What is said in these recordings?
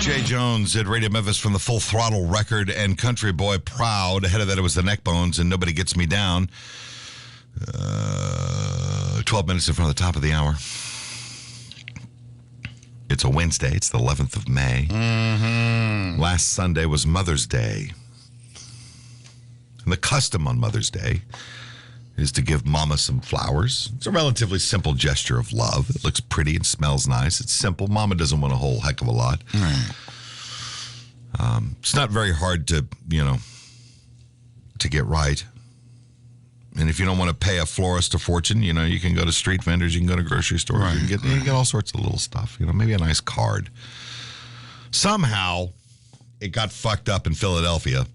Jay Jones at Radio Memphis from the Full Throttle Record and Country Boy Proud. Ahead of that, it was the Neckbones and Nobody Gets Me Down. 12 minutes in front of the top of the hour. It's a Wednesday. It's the 11th of May. Mm-hmm. Last Sunday was Mother's Day. And the custom on Mother's Day is to give Mama some flowers. It's a relatively simple gesture of love. It looks pretty and smells nice. It's simple. Mama doesn't want a whole heck of a lot. It's not very hard to get right. And if you don't want to pay a florist a fortune, you can go to street vendors, you can go to grocery stores, Right. you can get all sorts of little stuff. Maybe a nice card. Somehow, it got fucked up in Philadelphia.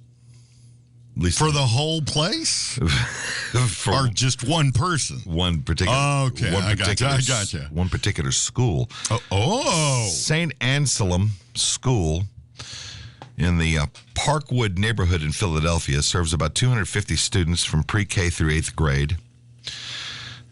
At least For the whole place? Or just one person? One particular. Oh, okay, I gotcha. One particular school. Oh. St. Anselm School in the Parkwood neighborhood in Philadelphia serves about 250 students from pre-K through 8th grade.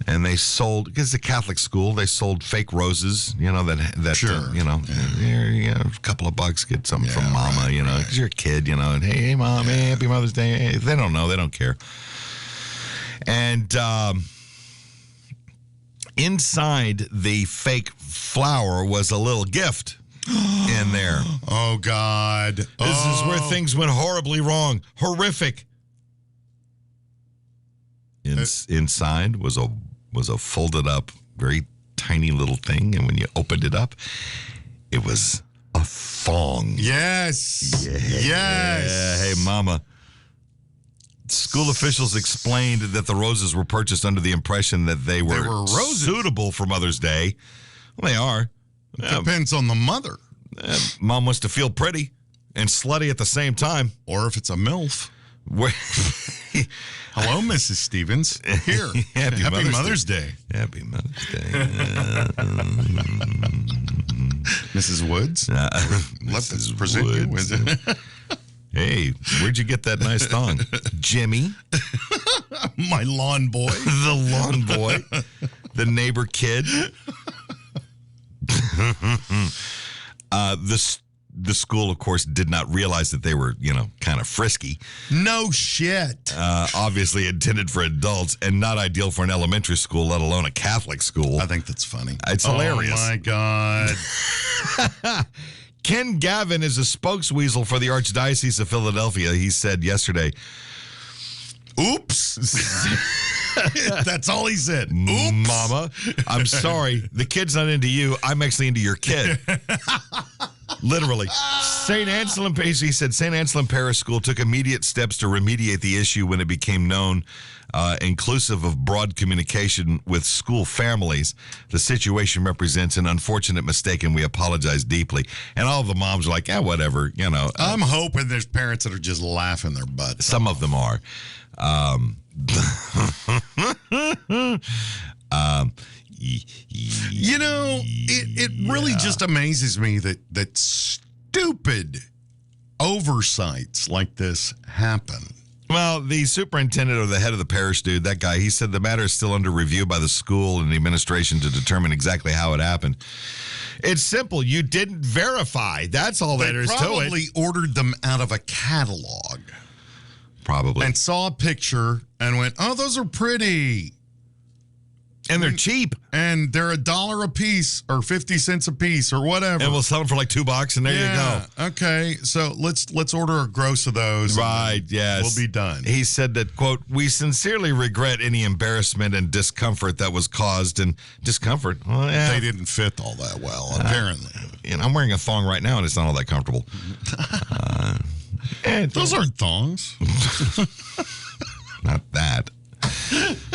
And they sold, because it's a Catholic school, they sold fake roses, that Sure. a couple of bucks, get something from Mama, right. because you're a kid, and hey, Mom, hey, happy Mother's Day. Hey, they don't know, they don't care. And inside the fake flower was a little gift in there. Oh, God. This is where things went horribly wrong. Horrific. Inside was a folded up, very tiny little thing, and when you opened it up, it was a thong. Yes. Yes. Yeah, hey, Mama. School officials explained that the roses were purchased under the impression that they were roses. Suitable for Mother's Day. Well, they are. Depends on the mother. Mom wants to feel pretty and slutty at the same time. Or if it's a MILF. Hello, Mrs. Stevens. Here. Happy Mother's Day. Happy Mother's Day. Mrs. Woods? Let's present you with it. Hey, where'd you get that nice thong? Jimmy. My lawn boy. The lawn boy. The neighbor kid. The school, of course, did not realize that they were, kind of frisky. No shit. Obviously intended for adults and not ideal for an elementary school, let alone a Catholic school. I think that's funny. It's hilarious. Oh, my God. Ken Gavin is a spokesweasel for the Archdiocese of Philadelphia. He said yesterday, oops. That's all he said. Oops. Mama, I'm sorry. The kid's not into you. I'm actually into your kid. Literally. St. Anselm, he said, St. Anselm Parish School took immediate steps to remediate the issue when it became known, inclusive of broad communication with school families. The situation represents an unfortunate mistake, and we apologize deeply. And all the moms are like, whatever, I'm hoping there's parents that are just laughing their butts. Some of them are. It really just amazes me that stupid oversights like this happen. Well, the superintendent or the head of the parish dude, that guy, he said the matter is still under review by the school and the administration to determine exactly how it happened. It's simple. You didn't verify. That's all there is to it. They probably ordered them out of a catalog. Probably. And saw a picture and went, oh, those are pretty. And they're cheap. And they're $1 a piece or 50 cents a piece or whatever. And we'll sell them for like $2 and there you go. Okay, so let's order a gross of those. Right, yes. We'll be done. He said that, quote, we sincerely regret any embarrassment and discomfort that was caused. And discomfort? Well, yeah. They didn't fit all that well, apparently. I'm wearing a thong right now and it's not all that comfortable. Those aren't thongs. Not that.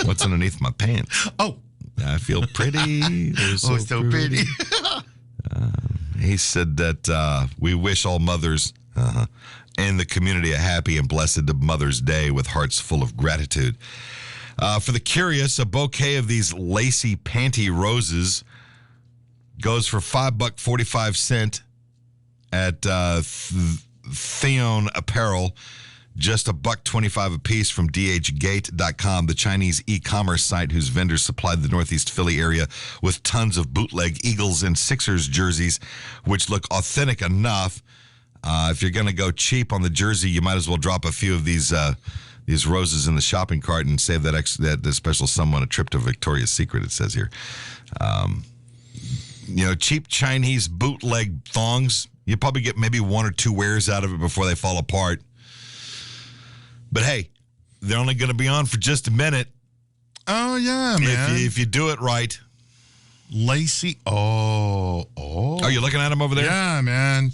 What's underneath my pants? Oh. I feel pretty. So pretty. He said that we wish all mothers and the community a happy and blessed Mother's Day with hearts full of gratitude. For the curious, a bouquet of these lacy panty roses goes for $5.45 at Thong Apparel just $1.25 a piece from dhgate.com, the Chinese e-commerce site whose vendors supplied the Northeast Philly area with tons of bootleg Eagles and Sixers jerseys, which look authentic enough. If you're going to go cheap on the jersey, you might as well drop a few of these roses in the shopping cart and save that special someone a trip to Victoria's Secret, it says here. Cheap Chinese bootleg thongs, you probably get maybe one or two wears out of it before they fall apart. But hey, they're only going to be on for just a minute. Oh, yeah, man. If you do it right. Lacy. Oh. Are you looking at them over there? Yeah, man.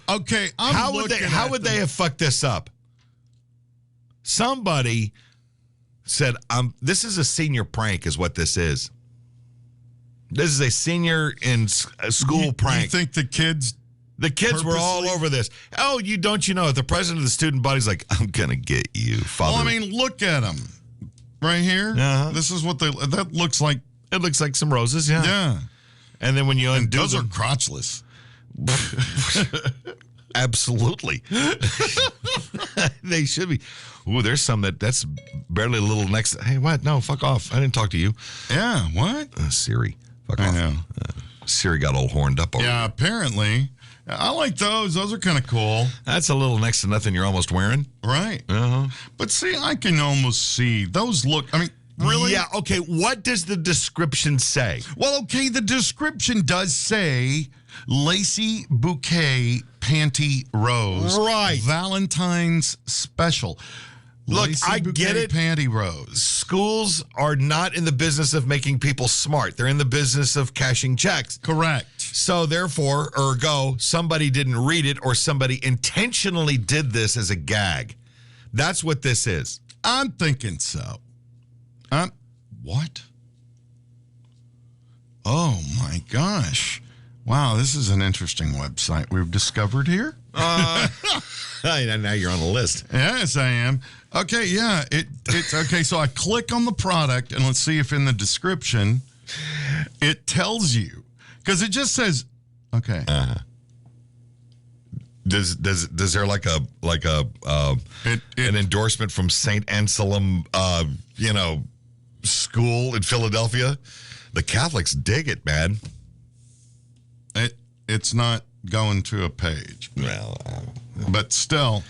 Okay, how would they have fucked this up? Somebody said, this is a senior prank is what this is. This is a senior in school prank. You think the kids were all over this. Oh, don't you know? The president of the student body's like, I'm going to get you, father. Well, I mean, look at them. Right here. Uh-huh. This is what that looks like. It looks like some roses, yeah. Yeah. And then when you undo those them, are crotchless. Absolutely. They should be. Ooh, there's some that's barely a little next. Hey, what? No, fuck off. I didn't talk to you. Yeah, what? Siri. Fuck I off. know. Siri got all horned up over Yeah, apparently. I like those. Those are kind of cool. That's a little next to nothing you're almost wearing. Right. Uh-huh. But see, I can almost see. Those look, I mean, really? Yeah, okay. What does the description say? Well, okay, the description does say lacy bouquet panty rose. Right. Valentine's special. Look, Lacy I bouquet get it. Panty rose. Schools are not in the business of making people smart. They're in the business of cashing checks. Correct. So therefore, ergo, somebody didn't read it or somebody intentionally did this as a gag. That's what this is. I'm thinking so. What? Oh, my gosh. Wow, this is an interesting website we've discovered here. Now you're on the list. Yes, I am. Okay, yeah. It's okay. So I click on the product, and let's see if in the description it tells you. Because it just says, okay. Does there like an endorsement from St. Anselm, school in Philadelphia? The Catholics dig it, man. It's not going to a page. Well, but still,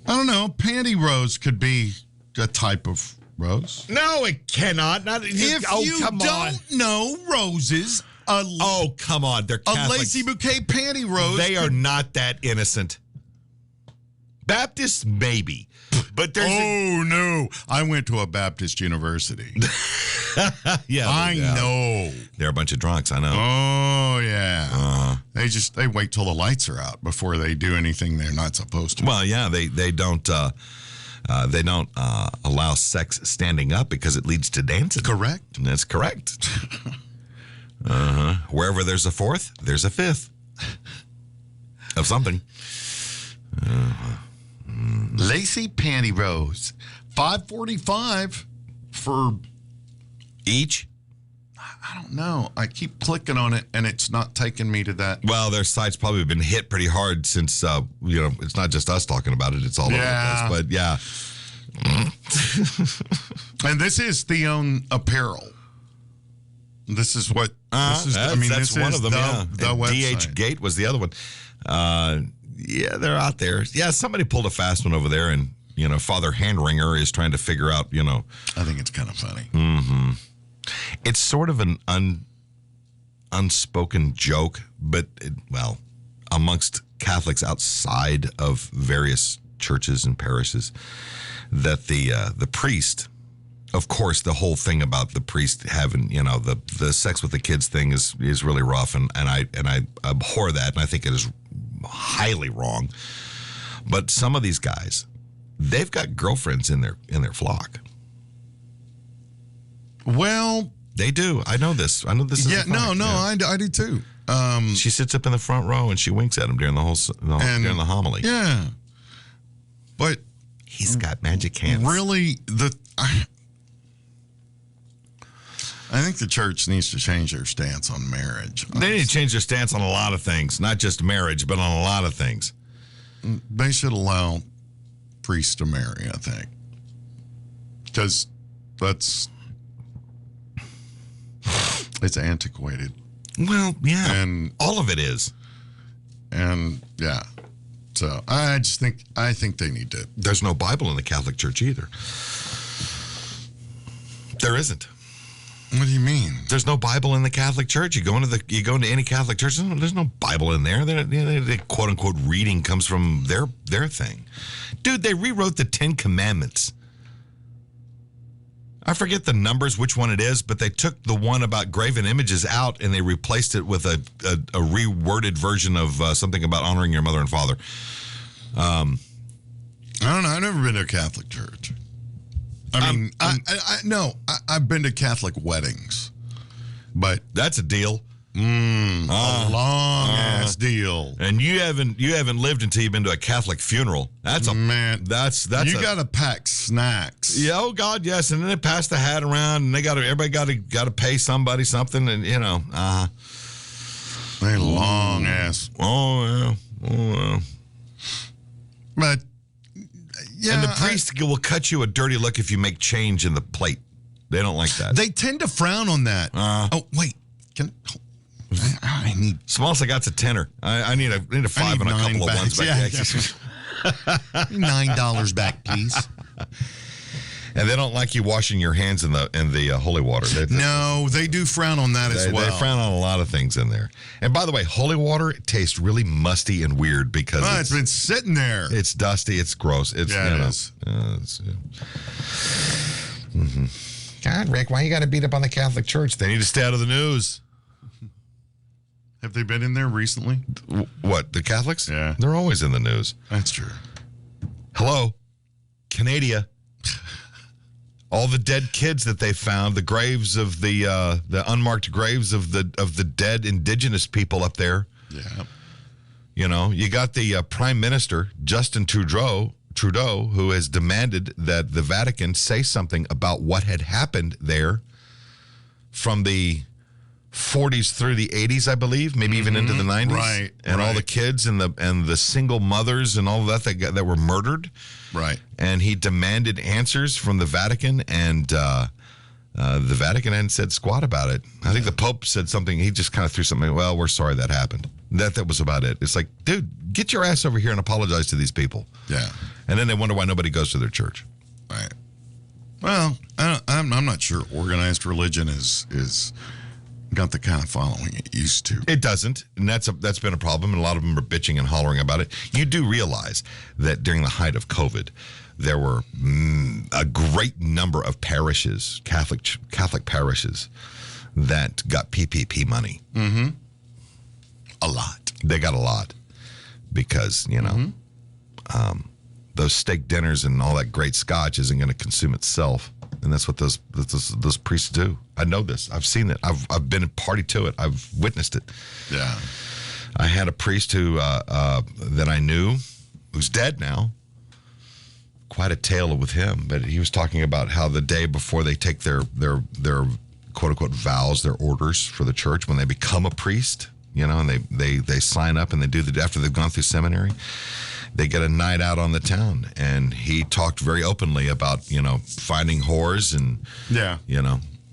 I don't know. Panty rose could be a type of rose. no, it cannot. Not If you come on. don't know roses, Come on. They're a Catholics. lacy bouquet panty rose. They are not that innocent. Baptists, maybe. But there's no. I went to a Baptist university. yeah, I know. They're a bunch of drunks, I know. Oh, yeah. They wait till the lights are out before they do anything they're not supposed to. Well, yeah, they don't allow sex standing up because it leads to dancing. Correct. That's correct. Wherever there's a fourth, there's a fifth of something. Lacy panty rose, $5.45 for Each? I don't know. I keep clicking on it and it's not taking me to that. Well, their site's probably been hit pretty hard since it's not just us talking about it; it's all over the place. But yeah, and this is Theon Apparel. This is what this is. That's one of them. The website. DH Gate was the other one. Yeah, they're out there. Yeah, somebody pulled a fast one over there, and Father Handringer is trying to figure out. I think it's kind of funny. Mm-hmm. It's sort of an unspoken joke, but amongst Catholics outside of various churches and parishes, that the priest. Of course, the whole thing about the priest having, the sex with the kids thing is really rough, and I abhor that, and I think it is highly wrong. But some of these guys, they've got girlfriends in their flock. Well, they do. I know this. I know this. Yeah, I do too. She sits up in the front row and she winks at him during during the homily. Yeah, but he's got magic hands. Really, I think the church needs to change their stance on marriage. They need to change their stance on a lot of things, not just marriage, but on a lot of things. They should allow priests to marry, I think. Because it's antiquated. Well, yeah. And all of it is. And yeah. So I think they need to. There's no Bible in the Catholic Church either. There isn't. What do you mean? There's no Bible in the Catholic Church. You go into any Catholic church. There's no Bible in there. The quote unquote reading comes from their thing. Dude, they rewrote the 10 Commandments. I forget the numbers, which one it is, but they took the one about graven images out and they replaced it with a reworded version of something about honoring your mother and father. I don't know. I've never been to a Catholic church. I mean, I've been to Catholic weddings, but that's a deal. A long ass deal. And you haven't lived until you've been to a Catholic funeral. That's a man. That's you got to pack snacks. Yeah. Oh God, yes. And then they pass the hat around, and everybody got to pay somebody something, and They long ass. Oh yeah. But yeah, and the priest will cut you a dirty look if you make change in the plate. They don't like that. They tend to frown on that. Oh wait, I need smallest I got's a tenner. I need a 5 and a couple of ones back. Yeah, $9 back, please. And they don't like you washing your hands in the holy water. They do frown on that as well. They frown on a lot of things in there. And by the way, holy water tastes really musty and weird because it's been sitting there. It's dusty. It's gross. It is. God, Rick, why you got to beat up on the Catholic Church? They need to stay out of the news. Have they been in there recently? What, the Catholics? Yeah. They're always in the news. That's true. Hello, Canada. All the dead kids that they found, the graves of the unmarked graves of the dead indigenous people up there. Yeah. You know, you got the Prime Minister, Justin Trudeau, who has demanded that the Vatican say something about what had happened there from the 40s through the 80s, I believe, maybe even into the 90s. Right. And all the kids and the single mothers and all that were murdered. Right. And he demanded answers from the Vatican, and the Vatican hadn't said squat about it. I think the Pope said something. He just kind of threw something, well, we're sorry that happened. That was about it. It's like, dude, get your ass over here and apologize to these people. Yeah. And then they wonder why nobody goes to their church. Right. Well, I'm not sure organized religion is got the kind of following it used to. It doesn't, and that's been a problem, and a lot of them are bitching and hollering about it. You do realize that during the height of COVID, there were a great number of parishes, Catholic parishes, that got PPP money. Mm-hmm. A lot. They got a lot because, those steak dinners and all that great scotch isn't going to consume itself. And that's what those priests do. I know this. I've seen it. I've been a party to it. I've witnessed it. Yeah. I had a priest who that I knew, who's dead now. Quite a tale with him, but he was talking about how the day before they take their quote unquote vows, their orders for the church, when they become a priest, and they sign up and they do after they've gone through seminary. They get a night out on the town, and he talked very openly about, finding whores and,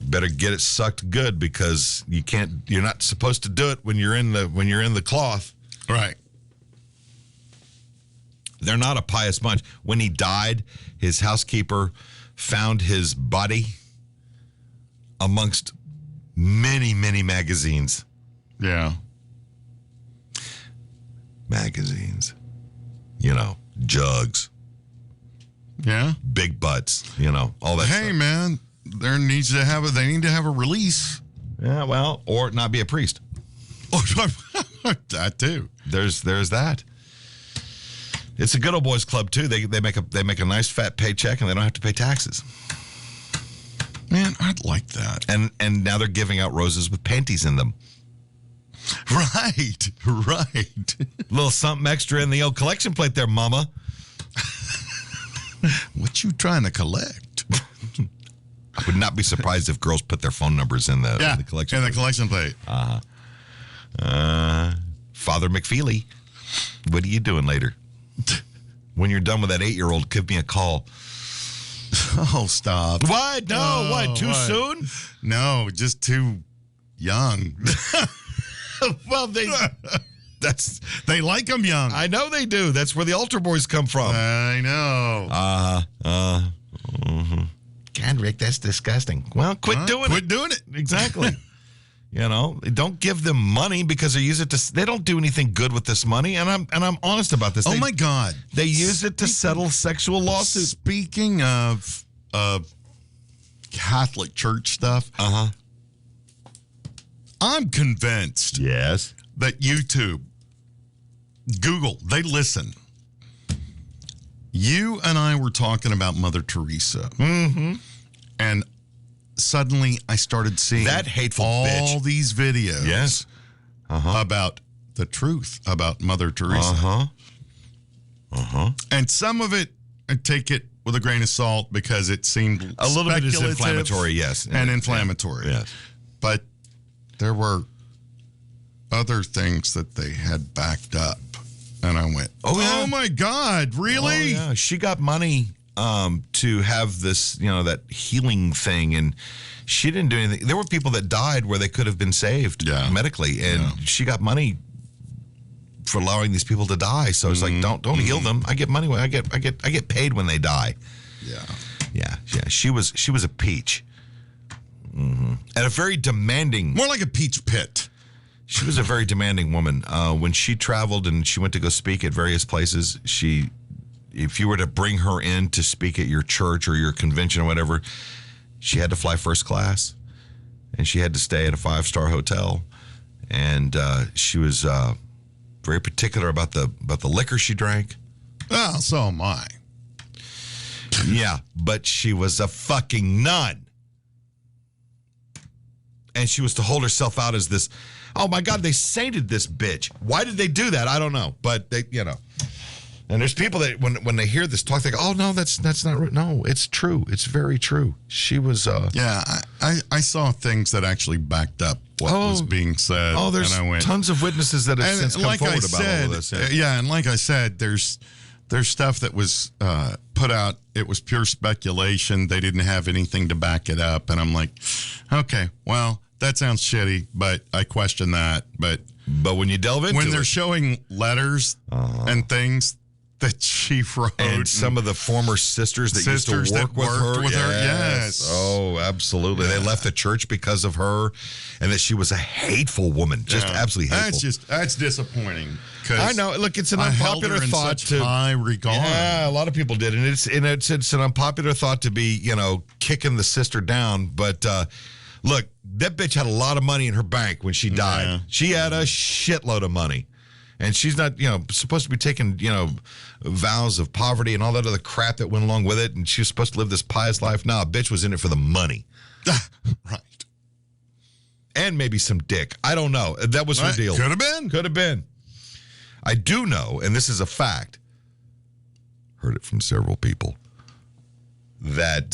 better get it sucked good because you're not supposed to do it when you're in the cloth. Right. They're not a pious bunch. When he died, his housekeeper found his body amongst many, many magazines. Yeah. Magazines. Jugs. Yeah. Big butts, all that Hey, stuff. man, they need to have a release. Yeah, well, or not be a priest. That too. There's that. It's a good old boys club too. They make a nice fat paycheck and they don't have to pay taxes. Man, I'd like that. And now they're giving out roses with panties in them. Right. Little something extra in the old collection plate there, mama. What you trying to collect? I would not be surprised if girls put their phone numbers in the collection plate. In the collection plate. Father McFeely, what are you doing later? When you're done with that 8-year-old, give me a call. Oh, stop. What? No, what? Too soon? No, just too young. Well, they like them young. I know they do. That's where the altar boys come from. I know. God, Rick, that's disgusting. Well, quit doing it. Exactly. Don't give them money because they use it to. They don't do anything good with this money, and I'm honest about this. Oh my God, they use it to settle sexual lawsuits. Speaking of Catholic Church stuff, I'm convinced. Yes. That YouTube, Google, they listen. You and I were talking about Mother Teresa. Mm-hmm. And suddenly I started seeing that hateful all bitch. These videos. Yes. About the truth about Mother Teresa. And some of it, I take it with a grain of salt because it seemed a little bit is inflammatory, yes. And inflammatory. Yes. But there were other things that they had backed up. And I went, oh my God, really? Oh, yeah. She got money to have this, that healing thing. And she didn't do anything. There were people that died where they could have been saved medically. And she got money for allowing these people to die. So it's like, don't heal them. I get money. I get paid when they die. Yeah. She was a peach. And a very demanding. More like a peach pit. She was a very demanding woman. When she traveled and she went to go speak at various places, if you were to bring her in to speak at your church or your convention or whatever, she had to fly first class, and she had to stay at a 5-star hotel, and she was very particular about the liquor she drank. Oh, so am I. Yeah, but she was a fucking nun, and she was to hold herself out as this. Oh my God, they sainted this bitch. Why did they do that? I don't know. But they, And there's people that when they hear this talk, they go, "Oh no, that's not right." No, it's true. It's very true. She was. Yeah, I saw things that actually backed up what was being said. Oh, there's tons of witnesses that have since come forward about all of this. Yeah, and like I said, there's stuff that was put out. It was pure speculation. They didn't have anything to back it up, and I'm like, okay, well. That sounds shitty, but I question that. But when you delve into when they're showing letters and things that she wrote, and some of the former sisters that used to work with her, yes. Oh, absolutely. They left the church because of her, and that she was a hateful woman, just absolutely hateful. That's disappointing. I know. Look, it's an unpopular thought to high regard. Yeah, a lot of people did, and it's an unpopular thought to be kicking the sister down, but. Look, that bitch had a lot of money in her bank when she died. Yeah. She had a shitload of money. And she's not, supposed to be taking, vows of poverty and all that other crap that went along with it. And she was supposed to live this pious life. Nah, bitch was in it for the money. Right. And maybe some dick. I don't know. That was her deal. Could have been. Could have been. I do know, and this is a fact, heard it from several people, that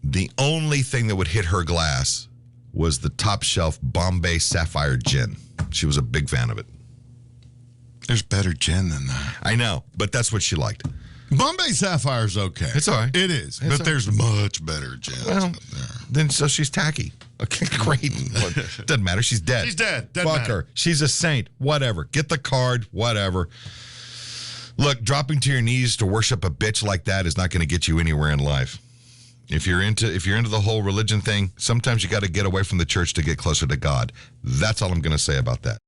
the only thing that would hit her glass was the top shelf Bombay Sapphire gin. She was a big fan of it. There's better gin than that. I know, but that's what she liked. Bombay Sapphire's okay. It's all right. It is, but there's much better gin. Well, then so she's tacky. Okay, great. Doesn't matter. She's dead. She's dead. Fuck her. She's a saint. Whatever. Get the card. Whatever. Look, dropping to your knees to worship a bitch like that is not going to get you anywhere in life. If you're into the whole religion thing, sometimes you got to get away from the church to get closer to God. That's all I'm going to say about that.